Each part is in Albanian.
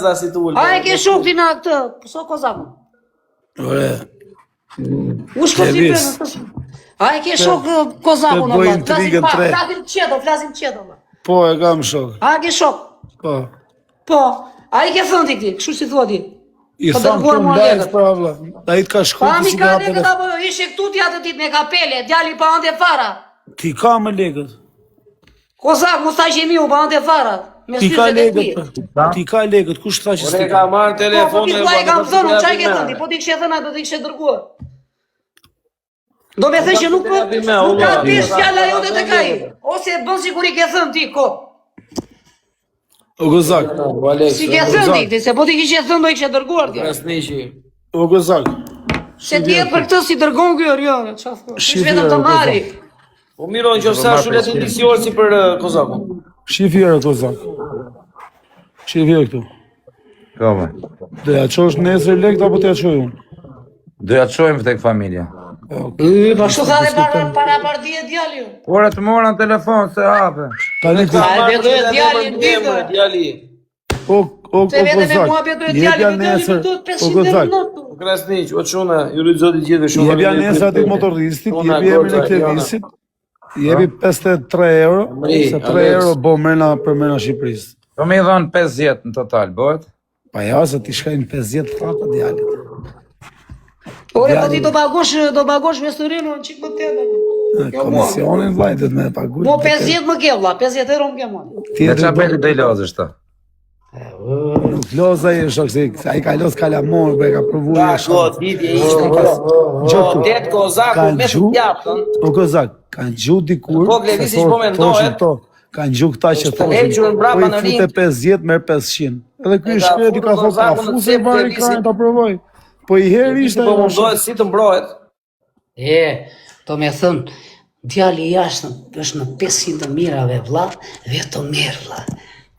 A e ke shok ti na këtë, so kozakun. Ore. U shko si prenë. A e ke shok kozakun Po Allah. intrigën tre. Flasim qeto. Po e kam shok. A e ke shok? Po. Po. A i ke thënë ti këti, kështu si thua ti? I thamë të ndajnë pra vla. A i t'ka shku Pa të mi si ka nga legët apo ishe këtu ti atë dit me kapele, djali pa ande fara. Ti ka me legët. Kozak, mu sta që mi u pa ande fara. Ti ka legët. Ti ka legët, kush tha që s'ti ka marrë Po ti telefonin. vllai kam thënë, çaj ke thënë ti, po ti kishe thënë do ti kishe dërguar. Do me thënë që nuk ka pish fjala jote tek ai. Ose bën siguri ke thënë ti ko. O Gozak. Si ke thënë ti, se po ti kishe thënë do i kishe dërguar ti. O Gozak. Se ti për këtë si dërgon ky Orion, çfarë thua? Ti vetëm të marri. Po miro në qoftë ashtu le të ndisi Orsi për Kozakun. Shifjera Gozak. Shifjera këtu. Kome. Do ja qosh nesër lekt apo të ja qoj unë? Do ja të shojmë tek familja. Po ashtu tha dhe para partie djali. Ora të mora në telefon se hape. Tani të Ai do të djali ditë. Djali. o Se vetëm me mua Gozak. bëhet Jep djali, ja do nesër. të O 500 Gozak. euro. Krasniq, o çuna, ju lut zoti gjithëve shumë. Jep ja nesër aty motoristit, Ona, jepi emrin e Goza, këtij Jona. visit. Jepi 53 euro, se 3 Alex. euro bo mrena për mrena Shqipërisë. Po me i dhonë 50 në total, bëhet? Pa ja, se ti shkajnë 50 frata djalit. Ore, po ti do pagosh me storinë në çik më tepër. Komisionin vllajtet me paguaj. Po 50 më ke vlla, 50 euro më ke mua. Dhe qa beli do i lozësht ta? Nuk loza i shok se ai ka los kalamon, be ka provu. Lidhje ishte. Det Kozaku me të japën. O Kozak, kanë gjuh dikur. Po, Levisi po mendohet. Kanë gjuh këta që thoshin. hequr mbrapa në fute ring. 50 merr 500. Edhe ky Edhe shkreti ka afur thonë Kozakun në fuse cep bari Levisin. kanë ta provoj. Po i herë ishte Po mundohet si të mbrohet. Do me thënë, djali jashtë është në 500 mirave vlla, vetëm merr vlla.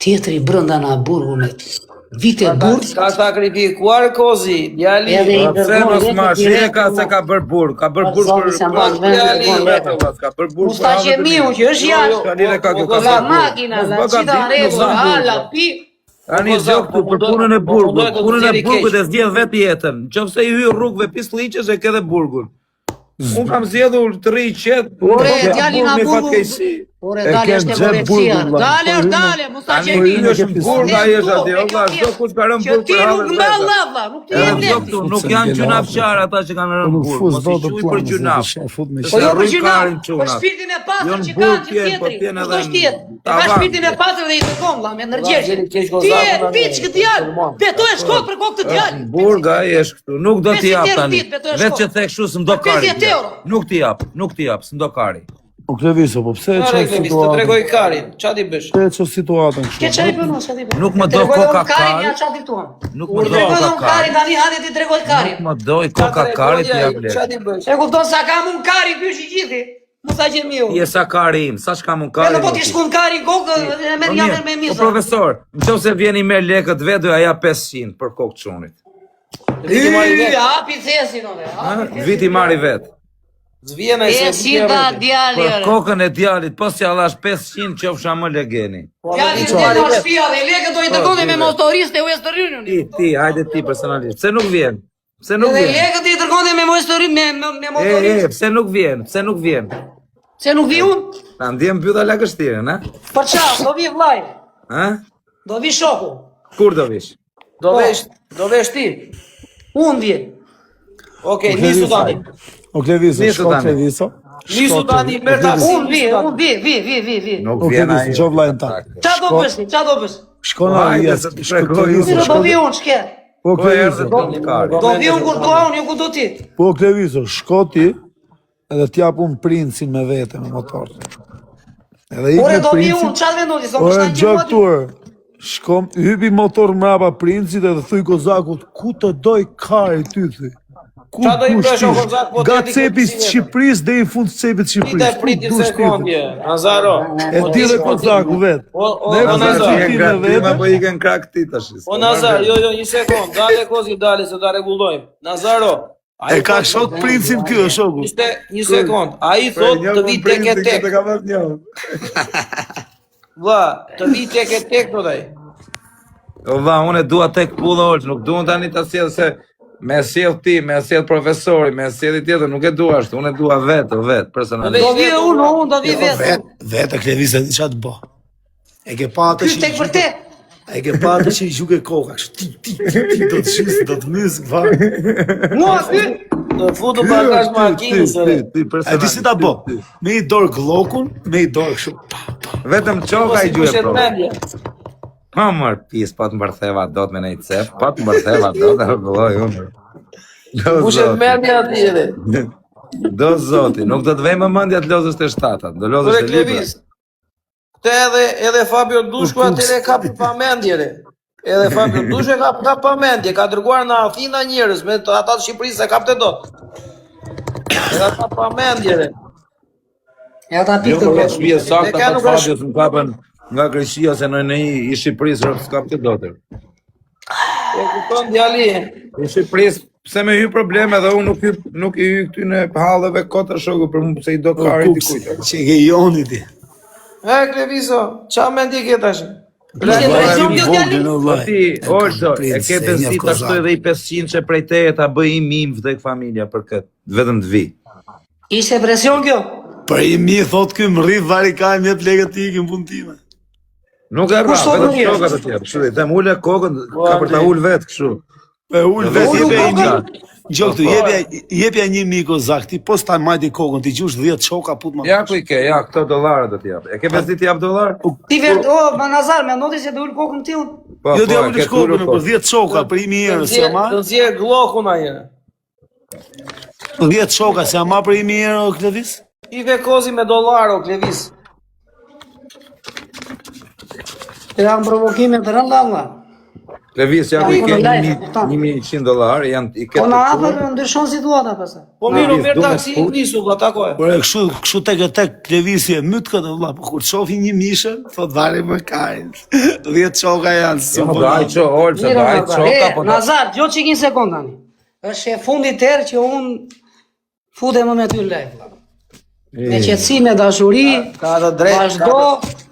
Tjetri brenda në burgun vite burg. Ka sakrifikuar Kozi, djali. Edhe i Se dërgon mos ma vetë shire ka se ka bërë burg. Ka bërë burg për ka bërë burg Musta që miu që është jashtë. Kalile ka kjo ka La makina, la qita rregull, hala, pi. Ani zog këtu për punën e burgut. Punën e burgut e zgjedh vetë jetën. Nëse i hyr rrugëve pislliqesh e ke edhe burgun. Un kam zgjedhur të rri qet. Ore, djali na burgu. Ore, dale është e vërtetësia. Dale, musta që Ani mi. i është në burg ai është aty. Valla, çdo kush ka rënë Që burg ti për nuk havë. me Allah, vlla, nuk ti je net. Nuk janë gjunafçar ata që kanë rënë Nuk burg. fuz Mos i dot quaj për gjunaf. Po jo për Rrugë gjuna, karin për çunat. shpirtin e pastër Jo në që burg kanë që tjenë, po tjetri. tjenë Kudo edhe është tjetë. E ka tavan. shpirtin e pastër dhe i të kom, vlla, me energjesh. Djali keq Ti Kozakun, e anë. piç këtë djalë. Beto e shkot për kokë të djalë. Burg ai është këtu. Nuk do t'i jap 50 tani. ditë, beto e Vetë që shkot. thek kështu s'm do kari. 50 euro. Nuk t'i jap, s'm do kari. O Kleviso, po pse e Ore, çon Klevis, të situatën? tregoj karin. Qa ti bësh? Pse e çon situatën Ke kështu? çaj punon, çati punon. Nuk më do koka kari. Ja çati tuan. Nuk më do Tregoj koka un kari kari. tani hadi ti tregoj kari. Më doj koka kari t'i jap Qa lek. ti bësh? E kupton sa kam un kari pysh i gjithi. Mos sa që miu. Je sa kari im, sa shkam un E kari. në po ti shkon kari kokë e merr jamër me Po mizë. profesor, nëse vjen i merr lekët vetë do ja jap 500 për kokë çunit. Hapi thesin ore. Viti marri vet. Zvijena i E si ta djali Për ore. kokën e djalit, po si allash 500 qofsha më legeni. Djali të në shtëpia dhe lekët do i dërgoni me motoriste e Western Union. Hajde ti personalisht. Pse nuk vjen? Pse nuk Edhe vjen? lekët i dërgoni me motorin me motoriste. Pse nuk vjen? Pse nuk vjen? Se nuk vi un? Na ndjem mbylla lagështirën, ha? Për çfarë? Do vi vllai. Ha? Do vi shoku. Kur do vish? Do vesh ti. Un vi. Okej, nisu tani. O Kleviso, Nisu shko tani. Kleviso. Nisu tani, merr taksi. Un vi. Nuk O vjen Kleviso, ai. ço vllajën ta. Qa do bësh ti? Qa do bësh? Shko në Hajde, Arias, se të shko tregoj Kleviso, Miro do vi un shke. Po Po erdhe Kleviso, do kari. Do vi un kur do un, ju ku do ti. po Kleviso, shko ti edhe t'jap un princin me vete me motor. Edhe ik Ore me do vi un, princin. qa vendosi? Sa më Ore shtan gjak gjë. tur. Shko, hypi motor mrapa princit edhe thuj Kozakut, ku të doj kari ty thuj. Ku Qa do i dush bësh, ti? o Kozak, po Nga deti cepi këtë si Shqipërisë deri në fund të cepit Pite Shqipërisë. Ku priti dush ti? sekondje, Nazaro. E di dhe Kozaku vet. O Ne Nazar, Kozaki me vete. Po ikën krah ti tash. O Nazar, jo, një sekond, dale Kozi, dale se ta rregullojmë. Nazaro, E ka shok princin ky, o shoku. ishte një sekond, a i thot të vi tek e tek. Vlla, të vi tek e tek, thot ai. Valla, unë e dua tek pulla Olç, nuk duan tani ta sjell se me sjell ti, me sjell profesori, me sjell i tjetër, nuk e dua ashtu, unë e dua vetë, personalisht. Do vi unë do vi vetë. Vetë Klevisa di çfarë të bë. E ke pa atë Ky tek për te. E ke pa atë që i gjuke koka, kështu ti do të shis, do të mys fare. Mua ky Do futu bagazh makinës. A di si ta bë? Me i dorë glokun, me i dorë kështu. Vetëm çoka i gjuhet. mendje. Pa mër pis, pa të mbërtheva dot me nejtë cef, pa të mbërtheva dot, e rëgulloj unë. Pushet mendje aty edhe. Do zoti, nuk do të vej më mendja të lozës të shtatat, do lozës Kure të libra. Klevis. Te edhe Fabio Dushku atyre ka pa mendjere. Edhe Fabio Dushku ka pa mendje, ka dërguar në Athina njerëz me ata të Shqipërisë e kapte dot. Edhe ata pa mendjere. e ata pikë Jo, të për vetë. shpije sakta ka të nuk është- Fabios më kapën nga Greqia se në i Shqipërisë rëpë s'kap të dotër. E kupton djali. I Shqipërisë, pse me hy probleme dhe unë nuk i hy këty në hallëve kota shoku për mu pse i do karit i kujtë. Që ke joni ti. E Kleviso, qa mendje ke tash? Ishte presion kjo djali. Po ti, Olso, e ke besit të ashtoj dhe i 500 që prej teje ta bëj i mim vdek familja për këtë, vetëm të vi. Ishte presion kjo. Për i mi thot ky më rrit vari ka një të legët ti në punë time. Nuk e rra, Kushto vetëm nuk çoka të tjerë, kështu, i them ule kokën, ka për ta ul vetë kështu. E ul vetë Ulu jepja kokën? Gjo këtu, jepja një miko zakti, po s'ta majti kokën, ti gjush 10 çoka put më. Ja ku i ke, ja, këto dollarë do t'jap. E ke besit t'jap dollar? Ti vetë, o, Manazar, me ndoti se do ul kokën ti unë. Po, Jo t'ja e ul ke shkokën, tulur, po. për 10 çoka, për 1000 euro, si ama? Do zje glokun aje. 10 çoka, si ama për 1000 euro, Klevis? I vekozi me dollaro, Klevis. Të janë provokime të rënda, valla. Levis, ja ku i ke 1100 dollar, janë i ke Po të na tulur. hapër ndryshon situata pastaj. Po miru, Klevis, mirë duhet taksi fut. nisu, vlla, takoj. Por e kështu tek Klevisi e myt këtë vëlla, po kur shofi një mishën, thot vale më kain. 10 çoka janë, si Jo, po. do aj qo, Olsa, do aj qoka, po da. Nazar, gjo që 1 sekund tani. Është e fundit tërë që unë futem më me ty në live. Me qetësi, me dashuri, Ka të drejt, vazhdo.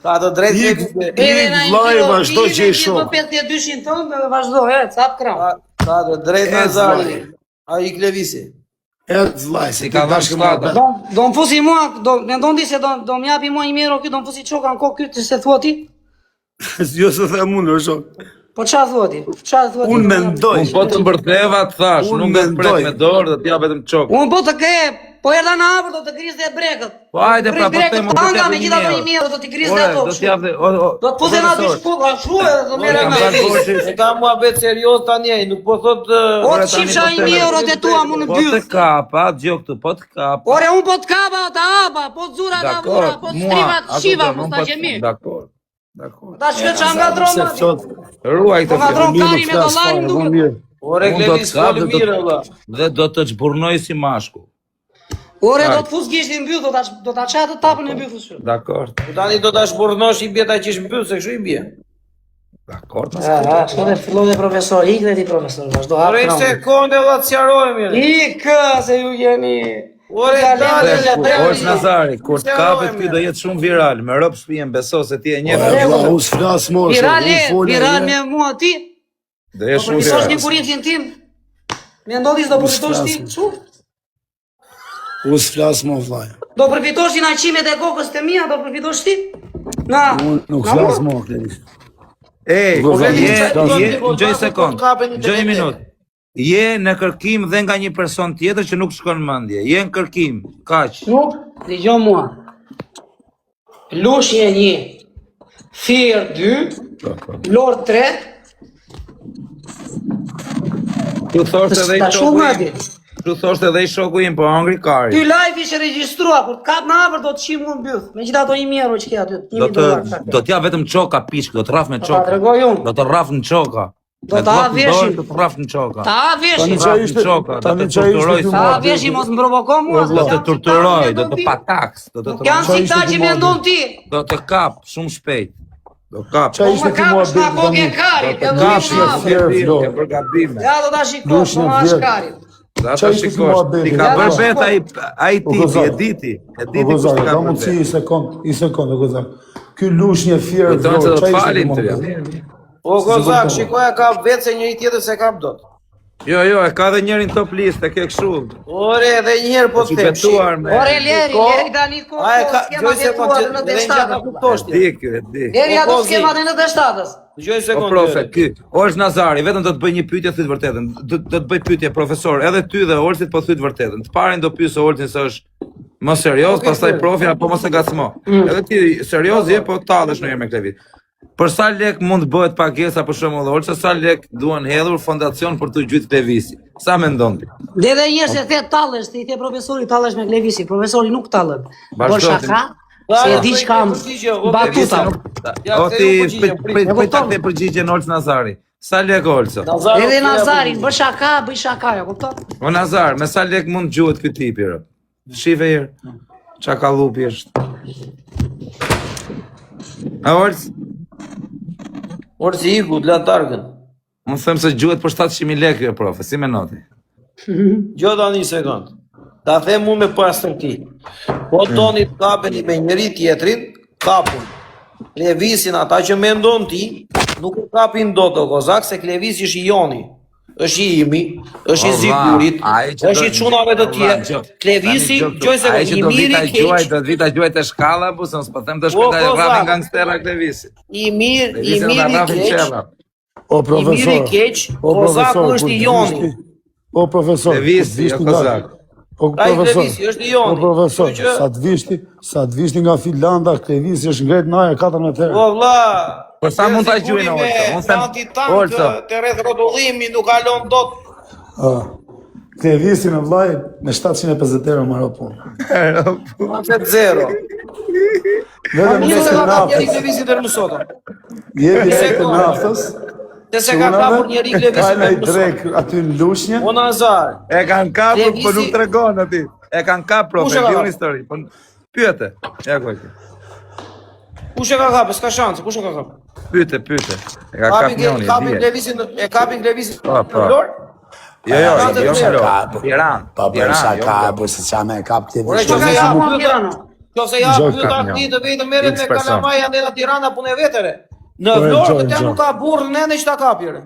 ka të drejt Një- Klevis. Edhe na vllai, vazhdo që i shoh. 52-shin tonë, dhe vazhdo, cap kram. Ka të drejt Nazari. Ai Klevisi. E vllai, si ka dhënë shtatë. Do më fusi mua, mendon ti se do më japi mua 1 euro ky, do më fusi çoka në kokë ky, ti se thua ti? Jo se them unë, o shok. Po çfarë thua ti? Çfarë thua ti? Unë mendoj. Unë po të mbërtheva të thash, Unë nuk do të pret mendoj. me dorë, do t'jap vetëm qokë. Unë po të ke, po erdha në hapër do të grizde brekët. Po hajde pra, po them, unë do Anga t'jap me dhe gjitha 1 1 euro do t'i grizde Ore, ato. do t'jap dhe, Do të fusen aty shkull, ashtu e do merre Kam me. thënë, Olsi, E ka mua bet serios tani, nuk po thot O Ore, të tani shifsha po 1 them, euro të tua mu në Po të byth. kapa, gjo këtu, po të kapa. Ore unë po të kapa, të hapa, po të zura të vura, po të striva të shiva, po të që mirë. Dakor, dakor. Ta shkët që nga dronë, Ruaj po këtë nga fjalë. dronë kari me dollarin duke. Ore Unë do Klevis të kap fol dhe mirë, vlla. dhe do të çburnoj si mashku. Ore do të fus gishtin mbyll, do ta çaj të tapën e mbyllës. Dakor, Tani do ta shburnosh i bjeta që është mbyll, se kështu i bje. dakor. Shko dhe fillon e profesor, ik dhe ti profesor, vazhdo hap Ore kram. sekonde, vlla, të sqarojmë mirë. Ik, se ju jeni... Ore Dale, dale, dale, Olç Nazari, kur të kapet ky do jetë shumë viral, me rob shpijen beso se ti e njeh. Valla, us flas mos. Viral me mua ti, Do jetë do shumë përfitosh një viral. kuritin tim, me ndodhi do përfitosh ti, çu? Us flas mo vllai. Do përfitosh ti na qimet e kokës të mia, do përfitosh ti? Na, Unë nuk flas mo Klevis. Ej, Klevis, gjoj sekond, gjoj një minutë. Je në kërkim dhe nga një person tjetër që nuk shkon mendje. Je në kërkim, kaq. nuk, dëgjoj mua. Lushje 1, Fier 2, Lord 3, Tu thoshte edhe i Ta shoku shumë im. ati. Tu thoshte edhe i shoku im, po hangri Ky kari. live ishte regjistruar, kur të kap në hapër do të qim unë mbyll. Megjithatë 1 euro që ke aty, Do 1000 të dollar. do t'ja vetëm çoka piçk, do të rraf me Ta çoka. tregoj unë. Do të rraf në çoka. Do Me ta blok në veshin. dorë, Do të rraf në çoka. Ta veshin. Rraf në çoka, do të torturoj Ta veshin mos më provoko mua. do të torturoj, do të pataks, do të Nuk janë si këta që mendon ti. do të kap shumë shpejt. Do kap. Po më kapësh nga kokë e karit, e do Kap të shumë shkap. shpejt, ke për gabime. Ja do ta shikosh, po ma shkarit. Dhe ata shikosh, ti ka bërë bet ai tipi, e diti kush ti ka Da bërë mundsi bet. i sekond, Gozak. Ky lushnjë fier Do të vlorë, do çaj të ishte falin ky të ja. moment? O Kozak, shikoja ka vetë se njëri tjetër se kap dot. Jo, e ka dhe njerin top list, e ke kështu. Ore, edhe njëherë po të them. Ore, leri tani ko skema detuar në D7. Leri ato skema në D7. Dgjoj O sekondë. profe, ky, Orç Nazari, vetëm do të bëj një pyetje thyt vërtetën. Do të bëj pyetje profesor, edhe ty dhe Orçit po thyt vërtetën. Të parin do pyes Orçin se është më serioz, pastaj profi apo mos e gacmo. Edhe ti serioz je, po tallesh ndonjëherë me Klevit. Për sa lek mund të bëhet pagesa për shembull Orça, sa lek duan hedhur fondacion për të gjyt Klevisi? Sa mendon ti? Dhe edhe njerëz se the tallesh, ti the profesori tallesh me Klevisi, profesori nuk tallet. Po shaka, se e di çka batuta. O ti pritet të përgjigjen Orç Nazari. Sa lek Orça? Edhe Nazarin, bëj shaka, ja kupton? O Nazar, me sa lek mund gjuhet ky tipi? Shife herë. Qa ka lupi është? A Orç? Orçi iku, la targën. Unë them se gjuhet për 700.000 lekë jo profe, si me noti? Gjo da një sekund. Ta them mu me pastërti. Po toni të kapeni me njëri tjetrin, kapun. Klevisin ata që mendon ti, nuk e kapin do të Kozak, se Klevisi është i joni. Është i imi, është i zigurit, është i çunave të tjerë. Klevisi, gjoj se i miri keq. Do vita gjuajt e shkalla, po se s'po them të shpita e rrafin gangstera Klevisi. I miri keq. O I miri profesor, keq, Kozaku është i joni. o profesor, Klevisi, o Kozak. O Ai profesor, Klevisi është i joni. o profesor, Kështu që- sa të vishti nga Finlanda, Klevisi është ngret në ajër 14 herë. Po vlla. Po sa mund ta gjujnë Orça? Unë them Orça. Të rreth rrotullimi nuk kalon dot. Klevisi në vllaj me 750 euro marrë punë. Koncept zero. Vetëm Një se nëse ka kapur njëri naftës, Klevisi deri më sot. jemi e naftës, Se se ka kapur njëri Klevisi Kajna deri i më sot. drek aty në lushnje, O Nazar. E kanë kapur, po Klevisi- nuk tregon aty. E kanë kapur, profe, Kush e ka di kapur? unë histori. Po pyete. Ja ku e ke. Kush e ka kapur? S'ka shanse, kush e ka kapur? Pyete. E ka kapur njëri, Kapin di. Klevisin, e kapin Klevisin Po. në Vlorë? Jo, Ka jo, të jo, vlerë. jo. Tiranë. Pa bërë shaka, po se qa me kap të Ore, vishë. qofse ja pyeta, qofse ja Gjoj pyeta kap, ti të vetëm merret me X person. Kalamaj ande në Tiranë punë vetere. Në Po, Vlorë gjoj, këta gjoj. nuk ka burrë nëne që ta kapire.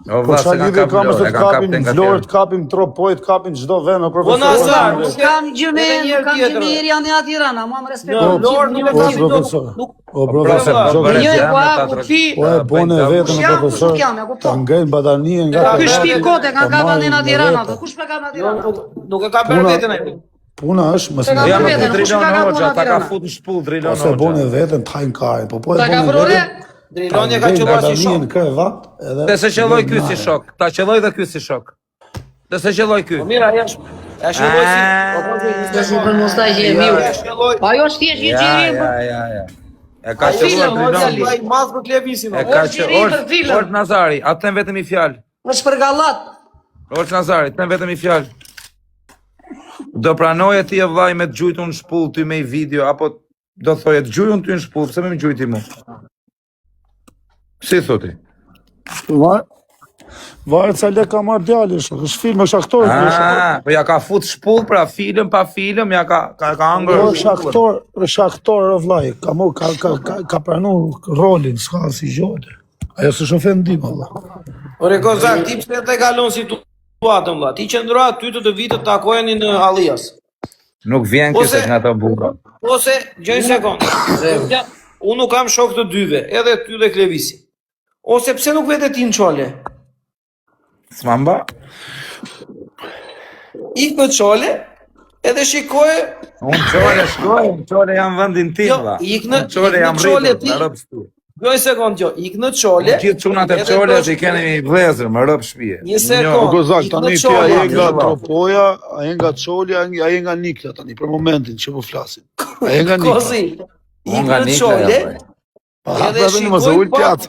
O po vlla, qa se kanë lidhe kapur kam se Vlorë, e të kanë kapim kapur nga Vlorë, tjerë. të kapim Tropoj, të kapim çdo vend, o Po profesor. Nazar, Nuk kam gjyme, Edhe nuk kam tjetër. gjyme i janë në Tirana, mua më Në respektoj. Vlorë nuk e O kapin profesor, nuk. o Profe, profesor, Vlorë, gjokë. Një janë po ata aku të- fi. Po e bone vetëm Kush jam, profesor, kush jam, e kupton. të ngejnë badanien nga Ky shtëpi kote kanë kapën në Tirana, vetë. kush me ka në Tirana? Nuk e ka bërë Puna- vetën ai. Puna është, mësë Se ka me Ja, bërë më vetën, kush drilon ka kapur Orça, në ta ka Tirana? fut në shpull drilon ose bone Orça. vetën të hajnë kajnë, po e Ta ka bone bërë vetën, Driloni e ka ngejnë qelluar si badanien shok. në krevat, edhe... Dhe se qelloj ky si shok. Ta qelloj dhe ky si shok. Dhe se qelloj ky. Po mira, ja shëlloj si. Të shumë për mostaj që e miu. Ja shëlloj. Po ajo është thjesht një xhiri. Ja. E ka Ai qelluar filëm, drilon. ai mas për Klevisin. E o. ka Orç i ri për qelluar filëm. Orç Nazari, atë them vetëm i fjalë. Është për gallat. Orç Nazari, them vetëm i fjalë. Do pranoje ti e vllai me të gjujtun në shpull ty me i video apo do thoje të gjujun ty në shpull, pse më më gjujti mu? Si thoti? Varet sa lek ka marrë djali, është film, është aktor. Po ja ka fut shpull pra film pa film, ja ka hangër. Është aktor o vllai, ka pranuar rolin, s'ka si gjote. Ajo s'është ofendim, valla. Ore Kozak, ti pse të kalon situatën vlla? Ti qëndro aty të vitet takojeni në Allias. Nuk vjen kjo se nga ato burra. Ose, gjoj sekond. Unë nuk kam shok të dyve, edhe ty dhe Klevisi. Ose pse nuk vete ti në qole? S'mamba? Ik në qole, edhe shikoje, Unë qole jam vendin tim, Jo, vlla. ik në- Unë qole ik në jam qole rritur, ti- në rëp shpije. gjoj sekond gjo, ik në qole. Gjithë çunat e edhe qole dosh- që i keni vlezër, më rëp shpije. Një sekond. Po Gozak, ik tani në ti qole, ai nga valla. Tropoja, ai nga Çoli, ai nga Nikla tani për momentin që po flasim. Ai nga Nikla. Kozi, Unë ik nga në Nikla qole, jam, edhe Ata tani mos e shikoj ul pjatë.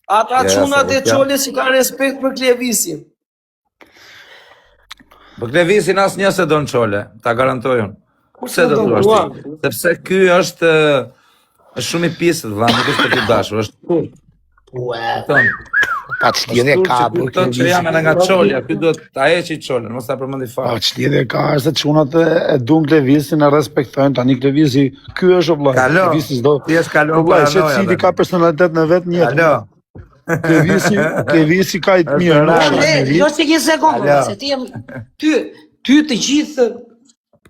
ata Ja, çunat se e ul pjatë. qole që kanë respekt për Klevisin. Po Klevisin asnjë se don çole, ta garantoj unë. Pse do do thua duan? ti? Sepse ky është shumë i pisët, valla, nuk është për të dashur, është turp. Ton. Pa çlidhje ka, Po të që jam edhe nga çolja, ky duhet ta heqi çolën, mos ta përmendi Pa fare. çlidhje ka, është se çunat e dun Klevisin, e respektojnë, tani Klevisi, ky është o vllai. Kalo. Klevisi s'do. Ti je kalon O vllai, se paranoja, cili dhe. ka personalitet në vetë një. Alo. Klevisi ka i të mirë. Jo që një sekundë, se ti jem ty të gjithë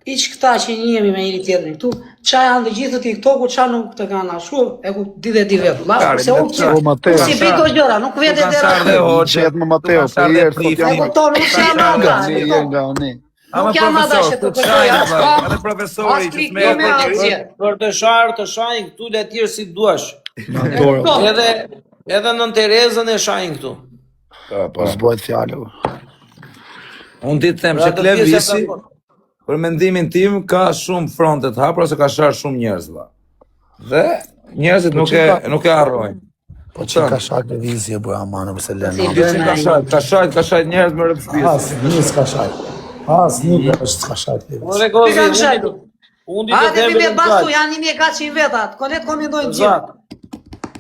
iq këta që njemi me njëri tjetërin këtu, qa janë të gjithë TikTok-u, qa nuk të kanë ashtu, e ku di dhe di vetë, se unë që si pito gjëra, nuk vete dhe rrë. Qetë më Mateo, për jerë, E këto nuk që janë ata, nuk janë ata që të kërëja, Edhe profesori që me asgjë. Për të shajnë këtu le tjerë si duash. Edhe nën Terezën e shajnë këtu. Po s'bojt fjallë. Unë ti të them që Klevisi, për mendimin tim, ka shumë frontet hapura se ka sharë shumë njerëz, valla. Dhe njerëzit nuk e harrojnë. Po që ka shak Klevisi e bëja manë përse lënë. Ka shajt njerëz me rëpspis. As një s'ka shak. As një është s'ka shak Klevisi. Ore Ti kanë shajtu. unë di të Hajde them mi me vetëm bastu, kaq. janë 1.400 vetat, kolet komendojnë gjithë.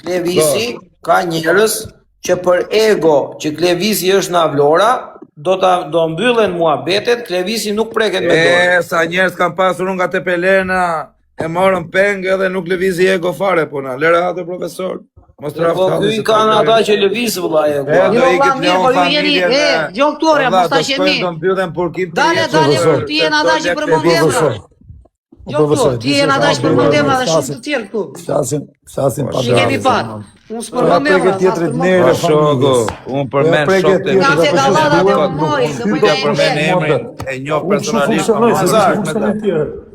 Klevisi ka njerëz që për ego që Klevisi është në Avlora, do mbyllen muhabetet, Klevisi nuk preket me dorë. Sa njerëz kanë pasur unë nga Tepelena, e morën peng edhe nuk lëvizi ego fare puna. Lere atë profesor. Mos Po traftë. ky kanë ata që lëviz vëlla ego. Jo, valla, mirë, po ju jeni, jo këtore, mos ta qeni. Do mbyllen Porkim. Dale, ti jenë ata që përmend emra. Jo këtu, ti jenë ata që përmend emra dhe shumë të tjerë këtu. Flasin pa Që kemi parë. Unë s'përmend emra. Po shoku, unë përmend shokët e Nga se gallata dhe moj, dhe më Ja përmend emrin, e njoh personalisht.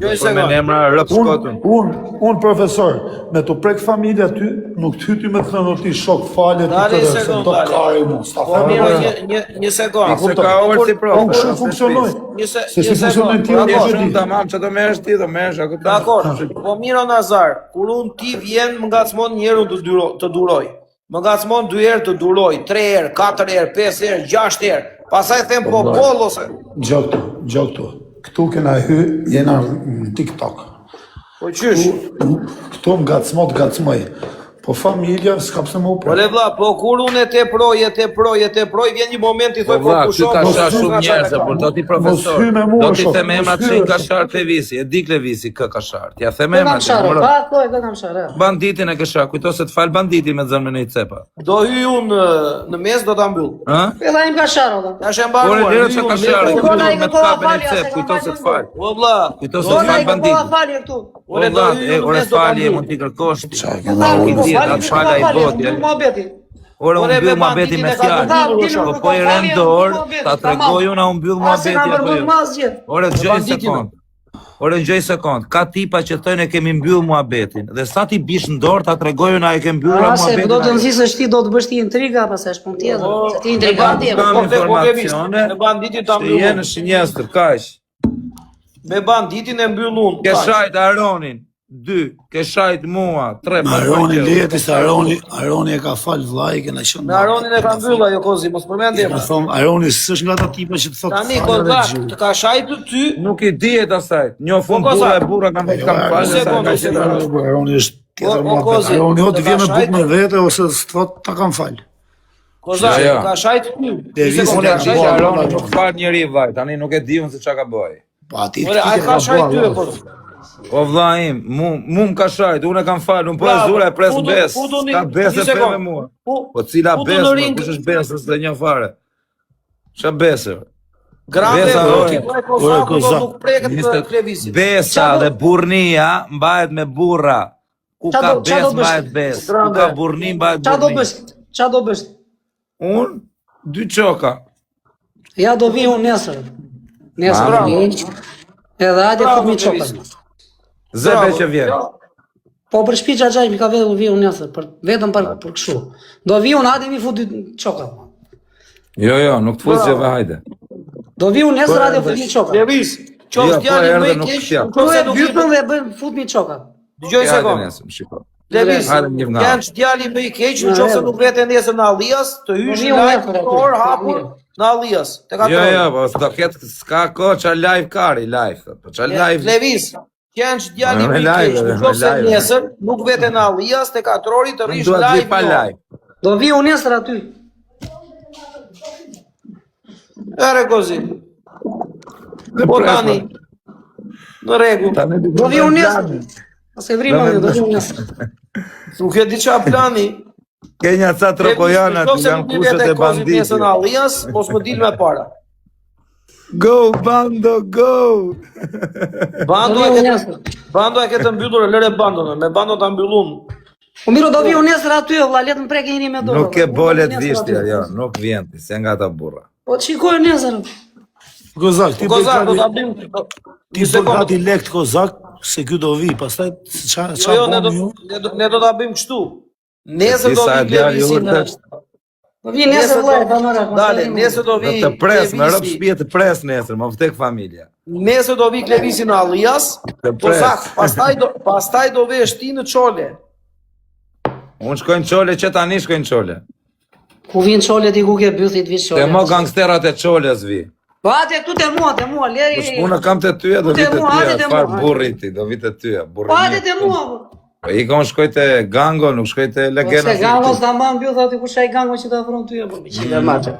Jo i Përmend emra rrëp skotën. Unë profesor, me të prek familja ty, nuk ty me të thënë ti shok fale të Dale, të sekond, rësën, do dale. kari mu, sta Po mirë, një sekond. Se ka orë si prof. Unë shumë funksionoj. Se si funksionoj ti Ti unë je e shumë di. tamam, çdo merresh ti, do merresh ako. Dakor, po miro Nazar, kur unë ti vjen më ngacmon njerën të duroj. Më ngacmon 2 herë të duroj, 3 herë, 4 herë, 5 herë, 6 herë. Pastaj them po ose. Gjo këtu. Këtu kena hy, jena në TikTok. Po qysh? Këtu më gacmoj. Po familja, s'ka pse më u Po le vlla, po kur unë e teproj, vjen një moment i thoj po Vlla, ky pushon. ka shar shumë njerëz, por do ti profesor. hy me mua, Do ti shoh, them emrat mos që hy. i ka shar Klevisi, e di Klevisi kë ka shar. Ja them Kë kam emrat. sharë, pa, kë kam sharë. Banditin e ke shar, kujto se të fal banditi me zënën e i cepa. Do hy unë në mes do ta mbyll. Ë? Edhe im ka sharë, oda. Tash e Por mbaruar. e lirë që ka sharë, Ore, kujto ora i me të kërkova kapën e falje, cep, se kujto kam se të falje fal. O vlla, Kujto se të Ora fal i kërkova banditi. falje këtu. ore do hy në Ore mes do ta falje, mund mbyll. t'i kërkosh ti. Falje, falje, Ore unë mbyll muhabeti me fjalë. Po po i rën dorë, ta tregoj unë unë mbyll muhabeti apo jo. Ore gjej sekond. Ore gjej sekond. Ka tipa që thonë e kemi mbyll muhabetin. Dhe sa ti bish në dorë ta tregoj unë a e ke mbyllur Se muhabetin. do të nëzisësh ti, do të bësh ti intriga, pastaj është punë tjetër. Se ti intrigant je. Kam Po informacione. me banditin ta Se mbyll. jenë shinjestër, kaq. Me banditin e mbyll unë. Ke kaq. shajt Aronin, 2, ke shajt mua, 3, Aroni leti se Aroni e ka fal vllai, kena qenë. Me Aronin e ka mbyll ajo kozi, mos përmend Ma emra. thon Aroni s'është nga ata tipa që të thotë. Tani kozak, të ka shajtur ty. Nuk i dihet asaj. Njofun Po, burra kozak. e burra kanë falë sa sekondë, ka sekondë. qenë. Aroni është tjetër O, mua. Kozi, Aroni o të të vjen me ka bukë me shajtur. vete ose s'thot ta kam fal. Kozak, Ja, ja. ka shajtur ty. Devis Sekondë, Unë e ka di shajtur. që Aroni nuk fal njeri vaj, tani nuk e di unë se çka ka bëj. Po aty. Ore, ai ka shajtur ty e kozi. O vlla im, mu më ka shajt, unë e kam fal, unë po e zura e pres bes. Ka besë e me mua. Po cila futu besë, në ring. kush është besë se një fare. Ç'a besë? Grande, Besa, ore, ore, kozak. nuk preket të Klevisi. Besa dhe burnia mbahet me burra. Ku Qa ka do- qa bes do bësh? mbahet bes. Ku Grande. ka burni mbahet Qa do burni. bësh? Qa do bësh? Unë 2 çoka. Ja do vi unë nesër. Nesër do vi. Edhe hajde Bravo, fut mi Klevisi. çokën. Zebe që vjen. Po për shtëpi xhaxhaj mi ka vetë vi unë nesër, vetëm për kështu. Do vi unë hajde mi fut dy çoka. Jo, nuk të fuzjeve hajde. Do vi unë nesër hajde fut mi çoka. Klevis, qof Jo, po djali më erdhe i nuk keq, sjell. Kru nëse e nuk bytën dhe bëjmë fut mi çoka. Dëgjoj Hajde sekond. nesër, shiko. Klevis, Hajde një nga. janë djali më i keq, nëse nuk vete nesër në Allias, të hysh Po, live mirë, në orë hapur në Allias. Te ka Jo, po s'do ketë s'ka kohë qa live kari, live. Po qa live. Klevis, janë djali më i live, keq, me nëse live. nesër nuk vete në Allias, te katrori të Unë rish dua të vi live. pa në orë. live. Do vi unë nesër aty. Ere kozi. Po tani. Në rregull. Do vi unë nesër. Ase vrima do vi unë nesër. Nuk e di qa plani. Kenja ca tropojanat janë kushtet e banditit. Nesër në Allias, mos më dil me para. Go, bando, go! Bando e ketë mbyllur, lëre bandon, me bando ta mbyllun. Po miro do vi unë nesër aty vëlla, le të më prek njëri me dorë. Nuk ke bolet vishtja, jo, nuk vjen ti, se nga ta burra. Po shikoj nesër. Kozak, ti Kozak, do ta bëjmë. ti gati lekt Kozak, se ky do vi, pastaj ç'a Jo, bëm ne do ta bëjmë kështu. Nesër do vi Klevisin. Do vi nesër vëlla, banora. Dale, nesër do vi. Të pres, me rëp shtëpi të pres nesër, më vtek familja. Nesër do vi Klevisi në Allias. Kozak, pastaj do vesh ti në Çole. Unë shkojnë Çole që tani shkojnë Çole. Ku vin Çole ti ku ke bythit vi Çole. Te mo gangsterat e Çoles vi. Po atë këtu te mua, leri. Unë kam të tyja, do vitë të tyja, far burri ti, do vitë të tyja, burri. Po atë te mua. Po i ka unë shkoj te Gango, nuk shkoj te Legena. Se Gango s'ta mban mbyll thati kush ai Gango që ta afron ty apo çive maçë.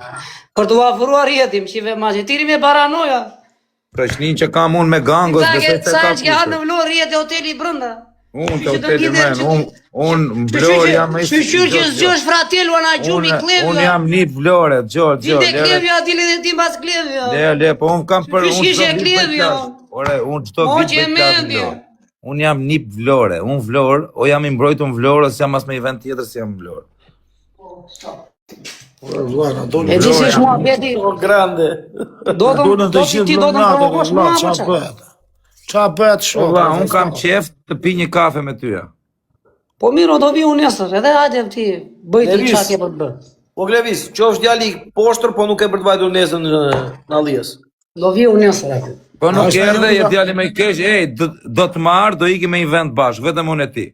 Për të afruar rjetim çive maçë. Tiri me paranoja. Trashnin që kam unë me Gangos, besoj se ka Sa që ha në vlorë rjet e hoteli brenda. Unë të hoteli men, unë vlorë jam me Shqyr që zgjosh fratelu ana gjumi klevja. Unë jam një vlore, gjor. Dite klevja, dile dhe ti mbas klevja. Le, po unë kam për unë Shqyr klevja. Ore, unë çdo vit bëj klevja. Unë jam një vlore, unë vlorë, o jam i mbrojtur në vlorë, ose jam as me event tjetër se jam vlorë. E di si shmua beti. Grande. Do ti do të provokosh mua apo çfarë? Qa bëhet shumë? Ola, unë kam qef të pi një kafe me tyja. Po miro do vi unë nesër, edhe hajde ti bëj ti çka ke për të bërë. Po Klevis, qofsh djali poshtër, po nuk e për të vajtur nesër në Allias. Do vi unë nesër aty. Po nuk erdhe, je djali me i keq, do të marr, do iki me event bashkë, vetëm unë e ti.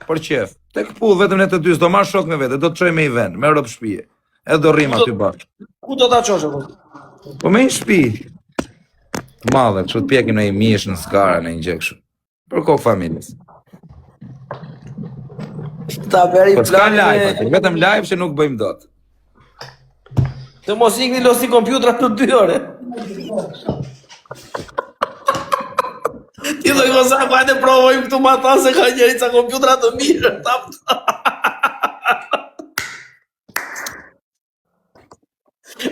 Për qef. Tek pull, vetëm ne të dy, s'do marr shok me vete, do të çoj me event, me rob shtëpie. Edhe do rrim aty bashkë. Ku do ta çosh apo? Po me një shtëpi. Të madhe, kështu të pjekim në i mish, në skara, në një gjë kështu. Për kokë familjes. Ta bëri Po s'ka live, aty, vetëm live që nuk bëjmë dot. Të mos ikni losi kompjutra në 2 ore. Ti do i Kozak, hajde provojmë këtu ma ta se ka njeri ca kompjutra të mirë.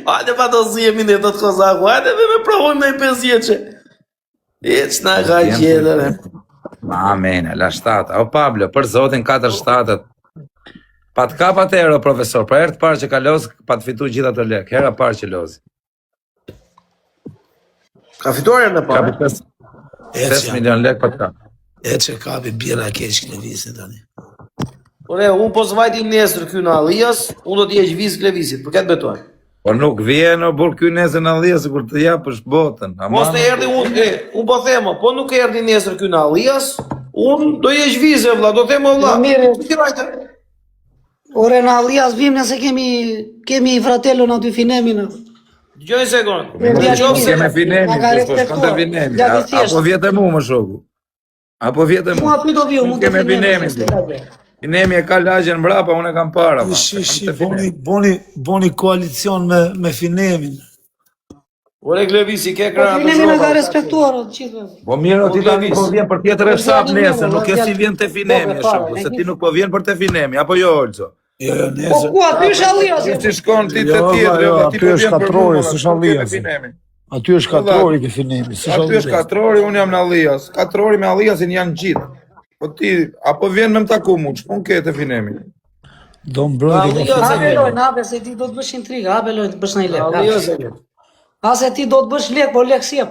Hajde pa të zjemi në të Kozak, hajde me provojmë në i 5 vjeqe. Eq na ka gjedere. Amene, la 7. O Pablo, për zotin 4-7. Pa të kap atë ero, profesor, për herë të parë që ka loz, pa të fitu gjitha të lek. Hera parë që lozi. Ka fituar në parë? 5 milion lek pa të kap. E që kapi bjera keq Klevisit tani. Ore, unë po zvajti nesër kjo në Allias, unë do t'jeq vizë Klevisit, për këtë betoj. Po nuk vjen o burë kjo nesër në Allias, kur të japësh botën. Mos të erdi unë po themo, po nuk erdi nesër kjo në Allias, unë do jeq vizë, vla, do themo, vla. Ore në Allias vim nëse kemi fratello në aty finemin. Gjoj një sekund. Keme finemin, shkon të finemin. Apo vjetë mu më shoku. Apo vjetë mu. Mua aty do vi, mund të Keme finemin. Finemi e ka lagjen mbrapa, unë e kam para. Boni koalicion me Finemin. Ore Klevisi, ke kratë Finemin e ka respektuar o gjithve. Po mirë, ti tani po vjen për tjetër e sap nesër, nuk e si vjen të Finemi, shoku, se ti nuk po vjen për të Finemi, apo jo, Olco? Jo, Po nesër. ku aty është Allias? Ti shkon ti të tjetër, ti po vjen për mua. Aty është katrori ke Finemi. Aty është katrori, unë jam në Allias. Katrori me Alliasin janë gjithë. Po ti, apo vjen me më taku mu, që pun ke të Finemi? Do mbrojti me Abeloj, nabe se ti do të bësh intrigë, abeloj të bësh në i lek. Ase ti do të bësh lek, po lek sjep.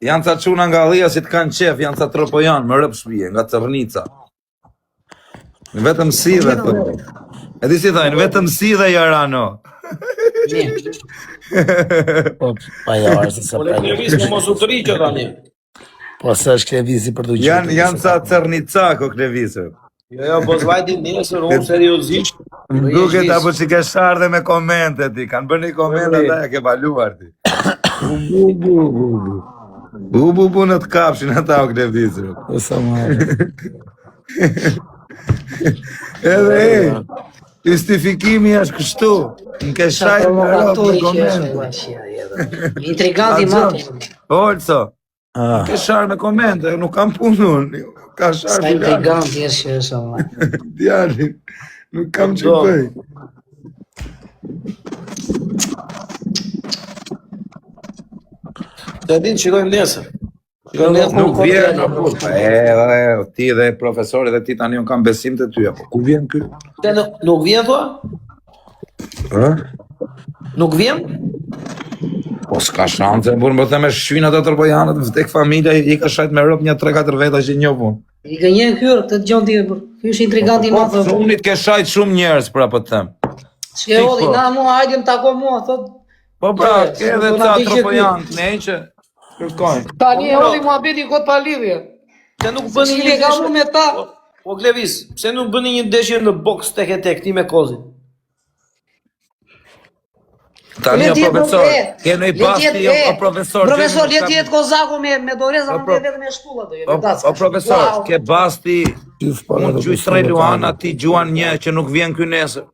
Janë ca çuna nga Alliasit kanë qef, janë ca tropojan, më rëp shpije, nga Cërnica. Vetëm si dhe të. E di si thajnë, vetëm si dhe jarano. Pa jarë, se sa Ore Klevisi, në mos u të riqë tani. Po se është Klevisi për të gjithë. Janë ca Cërnica, ko Klevisë. Jo, po zvajti nesër, unë seriozisht. Duket apo që ke sharë dhe me komente ti, kanë bërë një komente ata e ke baluar ti. Bu në të kapshin ata o Klevisë. O sa marë. Edhe justifikimi është kështu. Në ke shajt me rëpë në komente. Intriganti mati. Olco, në ke sharë me komente, nuk kam punun. Ka Sa sharë intriganti është që është. Djalin, Nuk kam që bëj. Të din shikojmë nesër. Shikojmë nesër. Nuk vjen apo. Ti dhe profesori dhe ti tani un kam besim te ty apo. Ku vjen ky? Nuk vjen thua? Nuk vjen? Po s'ka shanse, burr, më them me shqinat ato bojanët, vdek familja, i ka shajt me rob një 3-4 veta që njohun. I gënjen kyr këtë dëgjon ti burr. Ky është intriganti i madh. Shumit ke shajt shumë njerëz për apo të them. Çe hodhi na mua hajde më tako mua thot. Po pra, ke edhe ta tropojanë, ne që kërkojnë. Tani hodhi muhabeti kot pa lidhje. Se nuk bëni Një gamu me ta. O Klevis, pse nuk bëni një ndeshje në boks tek e tek ti me Kozin? Tani o profesor, ke në i basti o profesor. Profesor, leti jetë Kozaku me Doreza, më vetëm me shkulla do jetë. O profesor, ke basti, unë gjujt 3 Luana, ti gjuan një që nuk vjen ky nesër.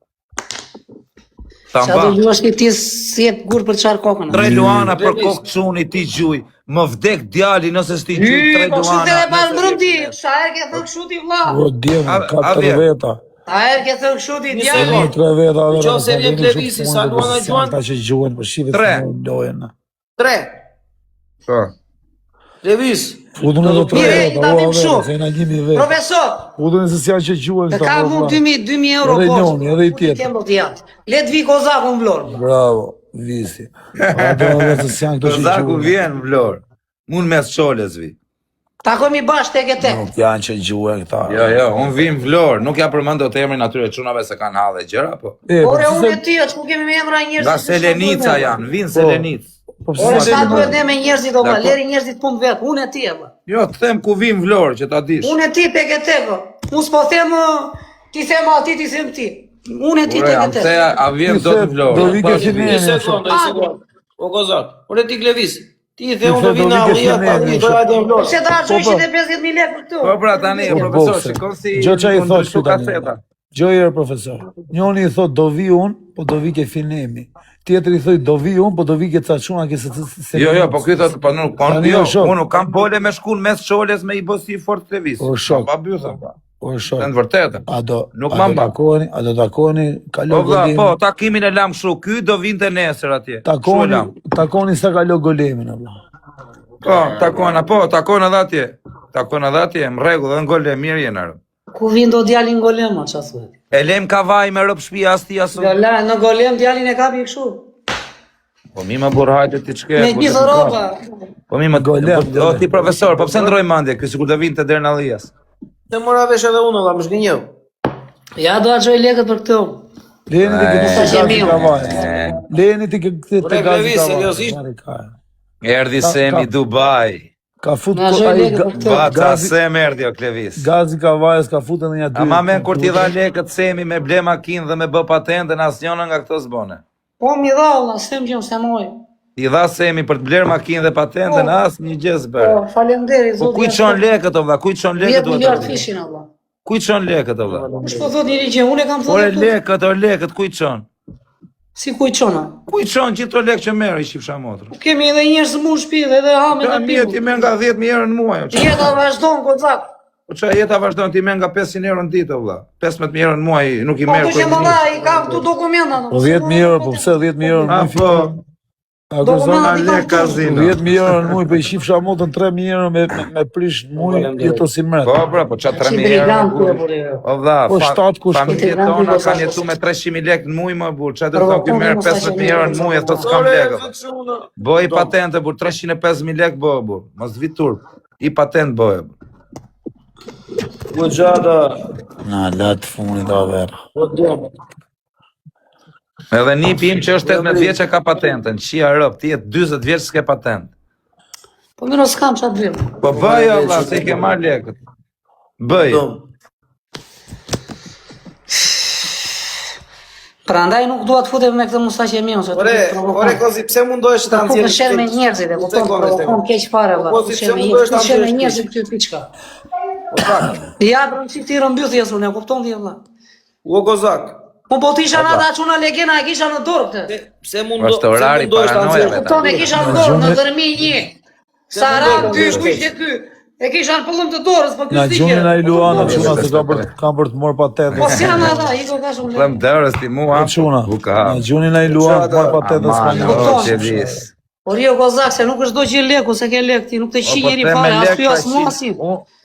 Ta Qa do mba, gjuash ki ti si e gur për qarë kokën. 3 Luana për kokë çuni ti gjuj, më vdek djali nëse s'ti gjuj 3 Po kështu të e pas Luana. mbrëm ti, sa herë ke thënë kështu ti vlla. O djemë, ka a 3 vjen? veta. Sa herë ke thënë kështu ti Një djali. sekond. 3 veta. Në qoftë se vjen Klevisi, sa Luana gjuan? Ta që gjuan, për shive Tre. të lojën. 3. Po. Klevis. Udhën e do 3 Mire, veta, ta o vim veta, shumë. se na gjimi veta. Profesor, Udhën e se s'ja që gjuan. të ka mu 2000 euro Edhe poshtë. njoni, edhe i tjetër. Kem do t'jatë. Le të vi Kozaku në vlorë. Bravo, visi. A do në vetë se janë këto që Kozaku gjuan. vjen vlor. Mun mes çoles vi. Takojmë i bashkë tek e tek. Nuk janë që gjuan këta. Jo, unë vim vlor, nuk ja përmend dot emrin atyre çunave se kanë hallë gjëra, po. Ore unë e ty, ku kemi me emra njerëzit. Nga Selenica janë, vin Selenic. Po Ore pse sa duhet ne me njerëzit o vlla, Dakor. leri njerëzit punë vet. Unë e ti e vlla. Jo, të them ku vim vlor që ta dish. Unë e ti tek e tek. Unë s'po them ti them ati, ti them ti. Unë e ti Ore, tek e am tek. se a vjen Ti dot the, vlor. do vi ke Pas filmin. vjen. Një sekond, një sekond. O Kozak. Ore ti Klevis. Ti i the Ti unë the, do vina do vi ke uja, ta filmin, vi do hajde në vlorë. Se ta harxoj 150.000 lekë për këtu. Po pra tani, Po, profesor, bokse. shikon si Gjo që i mund thotë ndryshu këtu tani. kaseta. Gjojer profesor. Njoni i thot do vi unë, po do vi ke filmimi. Tjetri i thot do vi unë, po do vi ke ca çuna ke se. Jo, po ky thot, po nuk Tani jo, o shok. unë nuk kam pole me shkun mes çoles me i bosi fort televiz. O shok. Pa bytha. O shok. Në vërtetën. Nuk ma mba. A do takoni, kalo Po vlla, golemin. po, takimin e lam kështu, ky do vinte nesër atje. Kështu e lam. Takoni sa kalo golemin Allah. Po, takon edhe atje. Takon edhe atje, më rregull, edhe në gole mirë jenë. Ku vin do djalin në golem, ma qa thuhet. E lem ka vaj me rëp shtëpia as ti as. Gala, në golem djalin e kapi kështu. Po mi më burr hajde ti çke. Me gjithë rroba. Po mi më Golem, O ti profesor, po pse ndroj mendje, ky sikur do vinte deri në Allias. Te mora vesh edhe unë, valla, më zgënjeu. Ja do agjoj lekët për këtë. Leni ti ke sa gazi qemi unë. kavaj. Leni ti ke këtë Ore, gazi Klevis, seriozisht? kavaj. Erdhi Semi Dubai. Ka fut Na zhoj lekët për këtë. Bata gazi Sem erdhi o Klevis. gazi kavajës ka fut edhe një dy. Ama men kur ti dha lekët Semi me ble makinë dhe me bë patentën asnjëna nga këto s'bone. Po mi dha valla, s'em gjë, se moj. Ti dha Semi për të bler makinë dhe patentën asnjë gjë Po, s'bër. faleminderit Po zoti. kujt çon lekët o vlla, kujt çon lekët 10 duhet miliard të di. fishin Allah. Kujt çon lekët o vlla? Kush po thot njëri që unë e kam Ore thonë. lekët o lekët kujt çon? Si kujt çona? Kujt çon gjithë to lekë që merr i shifsha motrë? Kemi edhe njerëz mu në shtëpi dhe edhe hamë Ja dhe mirë ti pimë. merr nga 10.000 euro në muaj. o qa? Jeta vazhdon Kozak. Po çfarë jeta vazhdon ti merr nga 500 euro në ditë o vlla. 15.000 euro në muaj nuk i Po merr kush e më dha, i kam këtu dokumenta. Po 10.000 euro, po pse 10.000 euro në Ah muaj? po, A Do gëzon më- lek kazino. 10.000 euro në muaj, po i shifsha motën 3.000 euro me prish në muaj, jeto si mret. Po pra, po çfarë 3.000 euro? O vlla, Po, shtatë kush familjet ka. tona kanë jetu me 300.000 lekë në muaj më burr. Çfarë do të thonë ky merr 15.000 euro në muaj e thot s'kam lekë. Boj patente burr 350.000 lekë bë burr. Mos vi turp. I patent bëj. Po gjada. Na, latë funit a verë. Po do. Edhe nipi im që është 18 vjeç e ka patentën. Qia rob, ti je 40 vjeç s'ke patent. Po mirë s'kam çfarë bëjmë. Po bëj o vlla, se i ke marr lekët. Bëj. Prandaj nuk dua të futem me këtë mustaqe miu se Ore Kozi, pse mundohesh ta Po nxjerrësh? shër me njerëzit, e kupton, provokon keq fare valla. Po, si Shër me pse njerëzit, mundohesh ta shër me nxjerrësh njerëzit këtu piçka. Ja bron si ti rëmbythjes unë, e kupton ti valla. O Kozak. Po ti isha nata çuna legena e kisha në dorë këtë. Pse Është orari mundohesh ta paranoja nxjerrësh? vetë. Kupton e kisha në dorë në dërmi një. Sara ky kush e ky? E kisha në pëllëm të dorës, po Na kështë gjunin ai Luana, dike. çuna se kam për të marrë patetë. Po si janë ata, i do ka shumë Lëm dërës ti mua. Çuna. Buka. Na gjunin ai Luana të marrë patetë Aman, spanjolle. o, që vis. Por jo kozak, se nuk është do që leku, se ke lek ti, nuk të qi njeri fare, as ty as mua si.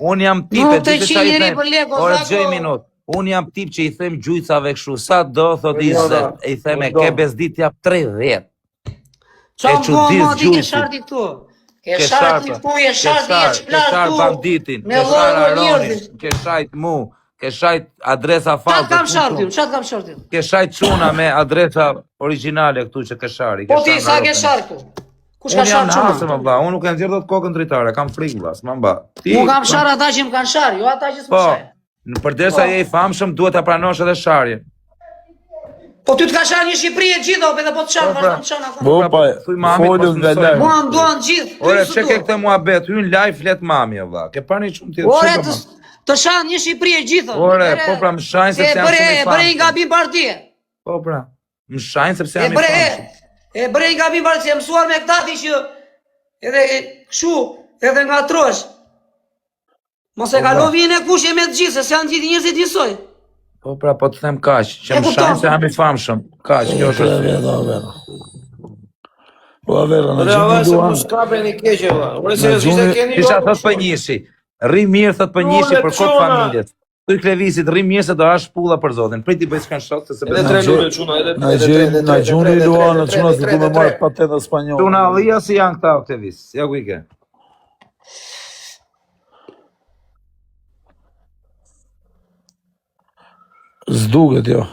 Unë jam tip Nuk e të di se qi qa i njeri them. për lek, o, Ore, zako. gjej minut. Unë jam tip që i them gjujcave kështu, sa do, thot i them e ke bezdit jap 30. Qa E më që po dis ma ti ke gjujci. sharti këtu. Ke Ke sharti sharpa, këtu, je sharti, je ke shplar shar këtu. banditin, Me ke shar lloj Aronin, njerëzish. ke shajt mu, ke shajt adresa Qatë falë. kam shartin, qatë kam shartin. Ke shajt çuna me adresa origjinale këtu që ke shari. Po ti sa ke shar këtu? Kush ka Unë jam shar në hasër, çuna? më vlla, unë nuk e nxjerr dot kokën dritare, kam frikë vlla, s'ma mba. Ti, Nuk kam shar ata që më kanë shar, jo ata që s'më po, shar. përderisa je i famshëm, duhet ta pranosh edhe sharjen. Po ty të ka shar një Shqipëri e gjithë, edhe po të shar, Po, pra. vazhdo të shar akoma. Po pa, Thuj mami, folëm po nga s'mësoj. lart. Mua më duan gjithë, Ore, ty çe s'u ke do. këtë muhabet, hyn live flet mami vlla. Ke parë një çum tjetër. Ore, çe ka të shan një Shqipëri e gjithë. Ore, po pra më shajnë sepse jam shumë i E bëre famshëm. një gabim partie. Po pra, më shajnë sepse E jam i bëre, famshëm. e bëre një gabim partie, e mësuar me këta ti që edhe kështu, edhe nga trosh. Mos e kalo vjen e kush e me të gjithë, se s'janë gjithë njerëzit njësoj. Po pra, po të them kaq, që E më kupton. shajnë se jam i famshëm. Kaq, kjo është arsye. Po vera, na Ore, Allah, gjunin se Luana. mos kape një keqe, valla. Ore, se Na ishte gjuni- keni Kisha jo, thot për njëshi. Rri mirë thot për njëshi Ule, për kot çuna. familjes. Thuj Klevisit, rri mirë se do hash pulla për zotin. Priti bëj s'kan shok se Edhe tre lule, çuna, edhe Na gjuni Luana, çuna se du me marrë patetë spanjolle. Tuna Allia si janë këta o Klevis. Ja ku i ke. S'duket jo.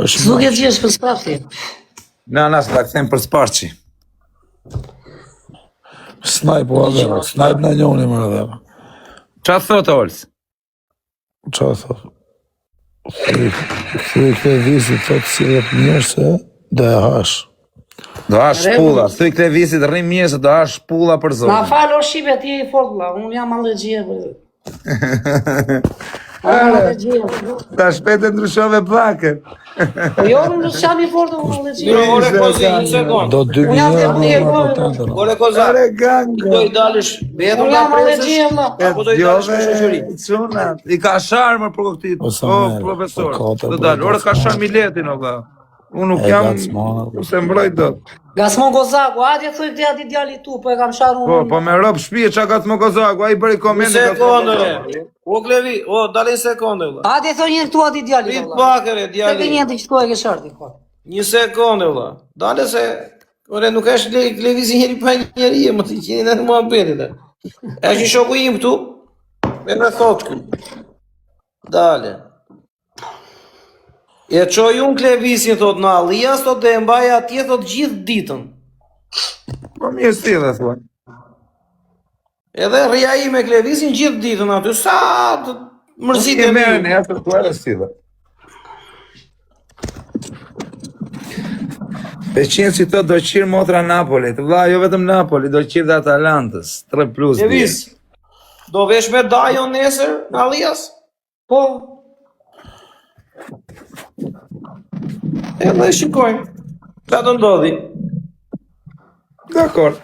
Është Nuk e gjesh për sprafti. Na, s'la këthem për sparqi. snipe po vera, snipe na njoni më vera. Qa thot Olës? Qa thot? Thuj këtë vizit thot si rep mirë se do e hash. Do hash pulla. Thuj Klevisit, rri mirë se do hash pulla për Na zotin. falo Shqipe, ti je i fort vlla, unë jam allergjie për. Jam allergjie. Ta shpete ndryshove plakën. Po jo, unë jam i fort, unë allergjie. Jo, ore, kozi, një sekund. Do 2 Unë jam milion të më mirë, patentën. Ore, koza, ganga. do i dalësh vetëm Unë nga jam allergjie presës, vlla. apo do i dalësh me shoqëri? Çuna. I ka sharmër për këtë. O, sa O, merë, profesor. po, kate, Do po, dal. Ore ka gacmon. shar miletin o vlla. Unë nuk E, jam, gacmon, nuk se mbroj dot. Gasmon Gozaku, hajde thuj këtë ati djali tu, po e kam shar unë. Po me rob shtëpi çka ka të më Kozaku, ai bëri Një komente sekundë, re. O, Klevi, o, dalë një sekundë, valla. Hajde thuj një këtu ati djali Prit vlla. bakere, Se ke djali. një të qëtu e ke sharti, po. Një sekundë, valla. Dale se, ore, nuk është Klevizi njeri pa njeri, më të qeni në mua betit. Është një shoku im këtu, me me thot këtu. Dale. E qoj unë Klevisin, thot, në Allias, thot, dhe e mbaj atje, thot, gjithë ditën. Po mirë si dhe thua. Edhe rria i me Klevisin gjithë ditën aty, sa të mërzit e merë mi. në atë të edhe si dhe. E qenë si të do qirë motra Napolit, vlla, jo vetëm Napoli, do qirë dhe Atalantës, 3+. Klevis, do vesh me dajon nesër në Allias? Po, Edhe shikojmë. Qa do ndodhi? Dakor.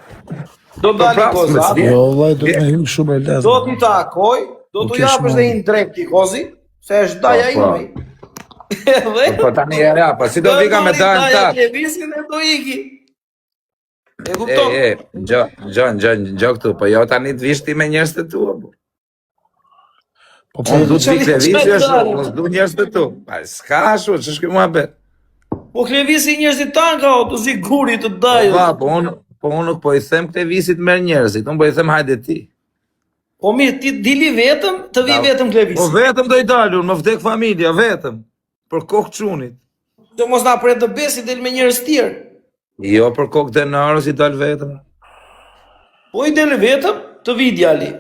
Do dali prapë, Kozat, s'me Jo, vllai, do me hym shumë e lezë. do t'i takoj, do t'u kesh japësh dhe një drejt t'i Kozi, se është daja Po, po. imi. Edhe Po tani e ra, po si do vika me dajnë daja tak. Klevisin e do iki. E kupton? Gjo këtu, po jo tani të vish ti me njerëz të tu, apo. Po Unë du të vi Klevisi çfarë është, dalë? unë du njerëz të tu. Pa, s'ka ashu, që shkë mua bet. Po Klevisi njerëzit tanë ka o të si guri të dajo. Va, po unë nuk po i them Klevisit merr njerëzit, unë po i them hajde ti. Po mirë, ti dili vetëm, të vi vetëm Po Klevisi. vetëm do i dalun, më vdek familja, vetëm. Për kokë çunit. Do mos na pret të besi del me njerëz tjerë. Jo për kokë denarës i dal vetëm. Po i del vetëm, të vi djali.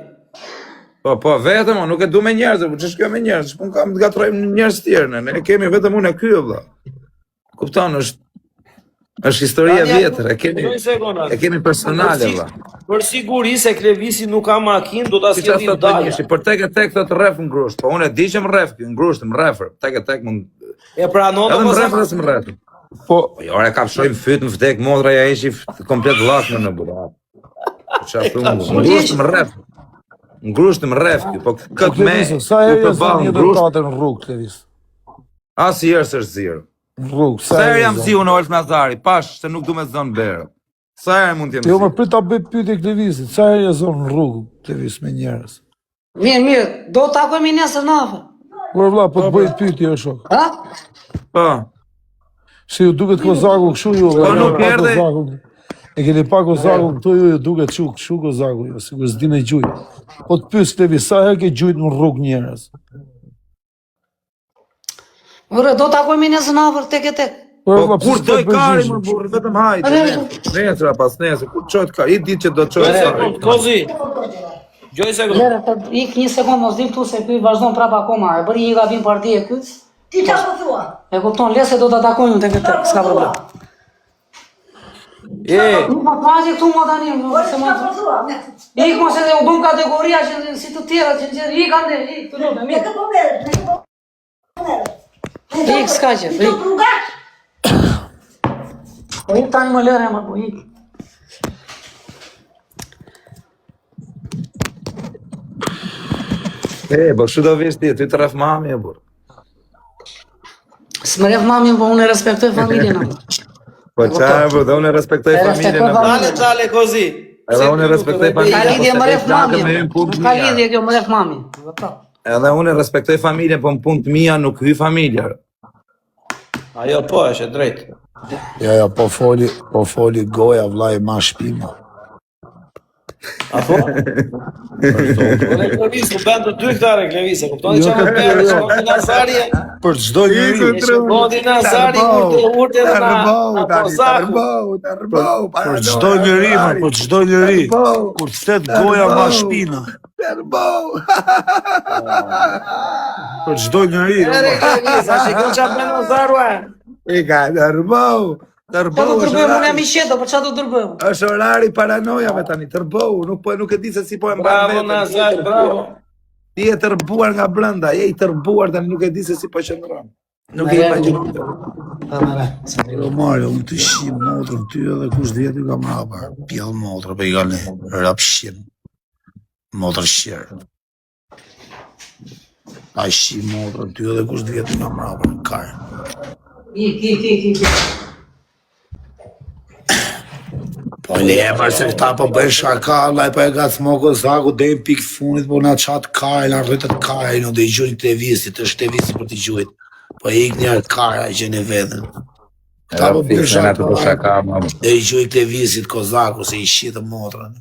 Po vetëm, unë nuk e du me njerëz, po ç'është kjo me njerëz? Po kam të gatrojmë njerëz tjerë, ne kemi vetëm unë e ky vëlla. Kupton, është historia vjetër, e kemi personale vëlla. Për siguri se Klevisi nuk ka makinë, do ta Si qa sjellim thot të daja. njëshi, për tek e tek thot rref ngrusht, po unë e di që më rref, ngrusht, më rrefër, tek e tek më... E pranon Edhe do më mos rrefër dhe më rrefër. Po, Po jo, e kap shojmë fyt më vdek, modra ja ishi komplet lakme në burat. Qa thumë, ngrusht më rrefër. Ngrusht më rreth ky, po këtë me Klevis, sa herë ky je përballë zonë një ngrusht, detate në rrugë, Klevis? asnjëherë s'është zirë. Në rrugë, Sa herë jam ziu në Olf Nazari, pash se nuk du me zonë berë. Sa herë mund t'jem Jo, ziu? më prit ta bëj pyetje Klevisit, sa herë je zonë në rrugë, Klevis, me njerëz? Mirë, do të takojmë nesër në afër. Por vlla, po të bëj pyetje o shok. Ha? Po. Si ju duket Kozaku kështu ju, Po nuk erdhe. E keni pa Kozaku këtu ju duket kështu Kozaku ju, sikur s'di me gjujt. Po të pyes Klevis, sa herë ke gjujt në rrugë njerëz? Ore, do të takojmë nesër në afër tek e tek. Po kur doj kari më burrë, vetëm hajde. Nesër pas nesër, kur çohet ka, i ditë që do çohet kari. Kozi. Gjoj se Lere, ik një sekundë mos dim tu se ky vazhdon prapë akoma. E bëri një gabim partie ky. Ti qa po thua? E kupton, lese do ta takojmë tek e tek, s'ka problem. Nuk ma paqe këtu më tani, se Qa po më... thua? Ik mos e u bëm kategoria që si të tjera që ik ande, ik të lutem, Me ik. këtë po merret, me këtë po merret. Ik s'ka që, Ti do ik. rrugash? Po ik tani më lere më, po ik. Po kështu do vish ti, ty të rref mami e burr. S'më ref mamin, po unë e respektoj familjen atë. Po çfarë, po unë respektoj familjen e Dale, dale, Kozi. Edhe unë respektoj Ka familjen. lidhje më ref mamin. Ka Ka lidhje kjo më ref mamin. Edhe unë respektoj familjen, po në punë të mia nuk hy familja. Ajo po, është e drejtë. Ja, po foli goja vllai ma shpima. Apo? Ore Klevis, u bën të dy këtare Klevis, e kuptoni çfarë më bën? Shkon Nazari. Për çdo njeri, Shkon Nazari urte na. për çdo njeri, për çdo njeri, kur të thet goja ma shpina. Për çdo njeri. Ere Klevis, a shikon çfarë bën Nazaru? I ka tërbau, Qa do tërbëjmë, unë jam i sheto, për qa do tërbëjmë? është orari paranojave tani, tërbau, nuk e di se si po e mban Bravo veten. Nazar, bravo. Ti je tërbuar nga brenda, je i tërbuar tani nuk e di se si po qëndron. Nuk e imagjinoj. Romario, unë të shim motrën ty edhe kush dhjetë i kam rapa. Pjell motrë, për i kanë rap shim. Motrë shqerë. A shim motrën ty edhe kush dhjetë i kam rapa në karë. Ik. Po lemër se këta po bëjnë shaka, laj po e ka smoko zaku dhe në pikë funit, po na qatë karë, na rrëtët karë, në dhe i gjujnë televisit, është televisit për t'i gjujnë. Po e ik njerë karë, a gjene vedhen. Këta po bëjnë shaka, dhe i gjujnë televisit kozaku, se i shqitë motrën.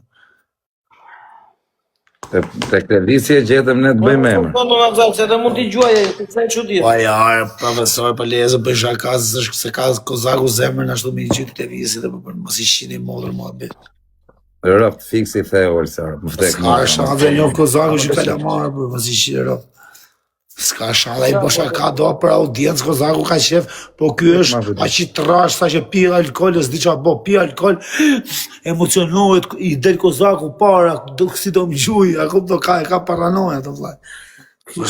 Te Klevisi e gjetëm ne të bëjmë emër. Po do Nazar, se do mund t'i gjuaje, ti sa çudi. Po ja, profesor, po lezë bëjnë shaka, se ka kozaku zemër në ashtu me i gjujnë televisit, dhe po mos i shqinë i motrën, mua betë. Rëft fiksi the Olsar, më vdek. Ska shanse një kozaku që kalamar, për mos i shqinë rëft. Ska shanse, i bësha ka do për audiencë, kozaku ka qef, po ky është aq i trash, sa që pi alkohol, s'di qa bo, pi alkohol, emocionohet, i del kozaku para, do kësi do më gjuj, ako do ka paranoja të vlaj.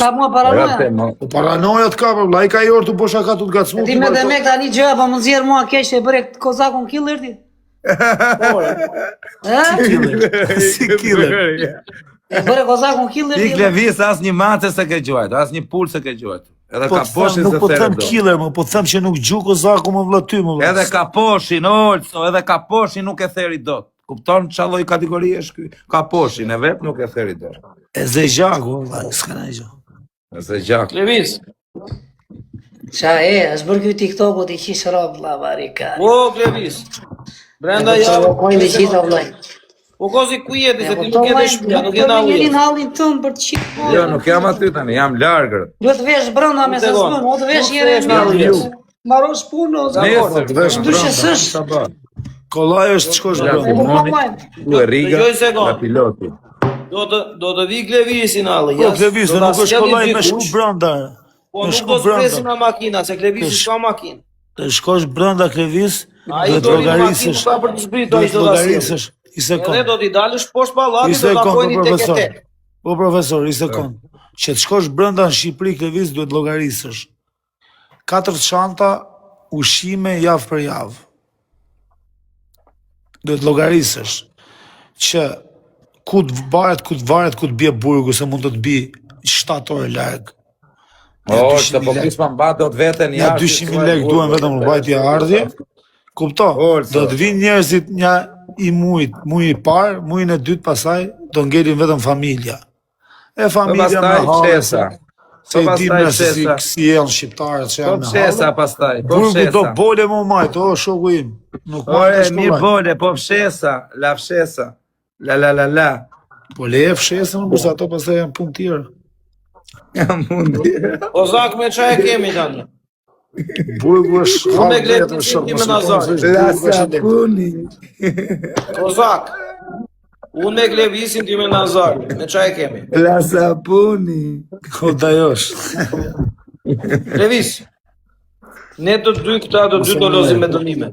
Ka mua paranoja. Po paranoja të ka, për vlaj, i ka i orë të bësha ka të t'gacmu. Ti me dhe me këta një gjëja, pa më zjerë mua kesh e bëre kozakun killer ti. Si killer. E bëre kozakun killer Ti ti. Klevis as një mace se ke gjuajt, as një pul se ke gjuajt. Edhe Po ka të poshin them, se nuk po there them do. killer, më po them që nuk gju kozaku më vlla ty, më vlla. Edhe ka poshin, Olso, edhe ka poshin nuk e theri dot. Kupton ç'a lloj kategori është ky? Ka poshin e vet nuk e theri dot. E ze gjaku, vlla, s'ka në gjë. Nëse gjak. Klevis. Qa është bërë kjo TikTok-u t'i qish rob, vlla, barika. O Klevis. Brenda Ja, javë. kojnë dhe qita, vllaj. Po Kozi ku jeti se ti Po nuk je në shtëpi, nuk je në njëri ujë. në hallin tëmë për të qitë. Jo, nuk jam aty tani, jam largër. Duhet të vesh brënda me se s'mëm, o të vesh njëre Nuk vesh mirë. në Marosh punë, o zë. Nesër, Ndryshe s'është. Kollaj është shkosh Ja, brenda. Po po Moni. majnë. Ku e Riga, Dëgjoj sekond. nga piloti. Do të vi Klevisi në hallë. Po Klevis, nuk është kollaj me shku brenda. Po Me nuk shku do s'presim brenda. në makina, se Klevisi s'ka makinë. Të shkosh brenda Klevis, Ai duhet do rinë makinë llogarisësh. ka për të zbritur, ai Duhet do ta sjellë. llogarisësh. I Edhe sekond. do t'i dalësh poshtë I pallatit, do sekond, takojni po tek e profesor. tek. Po profesor, i sekond. Që të shkosh brenda në Shqipëri Klevis duhet llogarisësh. 4 çanta ushqime javë për javë. Duhet llogarisësh që ku të varet, ku të bje burgu, se mund të të bi 7 orë larg. Orse, po kisma mba do të veten Ja 200.000 lekë duhen vetëm mbajtja ardhje. Kupto? Do të vinë njerëzit një i mujt, muji i parë, mujin e dytë pasaj do ngelin vetëm familja. E familja me fshesa. Se i dim nëse si janë shqiptarët që janë me fshesa pastaj, po burgu fshesa. do bole më majt, o shoku im. Nuk Ore, mi bole, po fshesa, la fshesa. La. Po leje fshesën, përsa ato pastaj janë punë tjera. Jam mundi. O zak me çaj kemi tani. Burgu është Unë me halë gletë shoku, ti mos me Nazar. La sapuni. O zak. Unë me glevisin ti me Nazar. Me çaj kemi. La sapuni. O dajosh. Levis. Ne të dy këta të dy do lozim me dënime.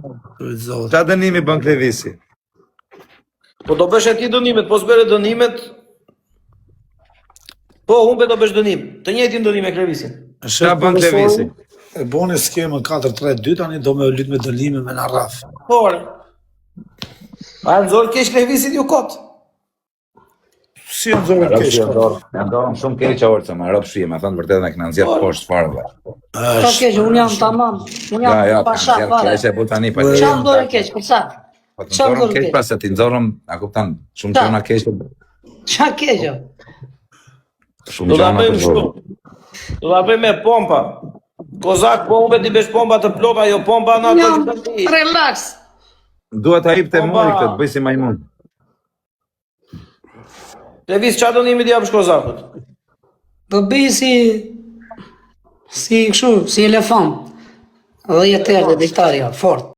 Ta dënimi bën Klevisi. Po do bësh e ti dënimet, po s'bëre dënimet. Po, humbe do bësh dënim. Të njëjtin dënim me Klevisin. Ta bën Klevisi. E boni skemën 4-3-2, tani do me lyt me dënime me në rraf. Por. A nëzorë kesh Klevisin ju kot. Si janë zorë kesh? Janë dorën shumë keqe orca, ma rob shije, ma thënë vërtet e këna nxjerr poshtë fare valla. Ka keq, unë jam tamam. Unë jam Ja, pasha kanë fare. keqe po tani pa. Çam dorë keq, për sa? Po të nxorëm keq pra se ti nxorëm, a kupton, shumë gjëra keqe. Ça keq? Shumë Do ta gjëra bëjmë kështu. Do ta bëjmë me pompa. Kozak po humbe ti bësh pompa të plota, jo pompa në ato që ti. Relax. Duhet ta hip te muri këtë, të bëj si majmun. Levis, qa dënimi ti japësh Kozakut? Do bëj si kështu, si elefant. 10 herë dhe diktarja, fort.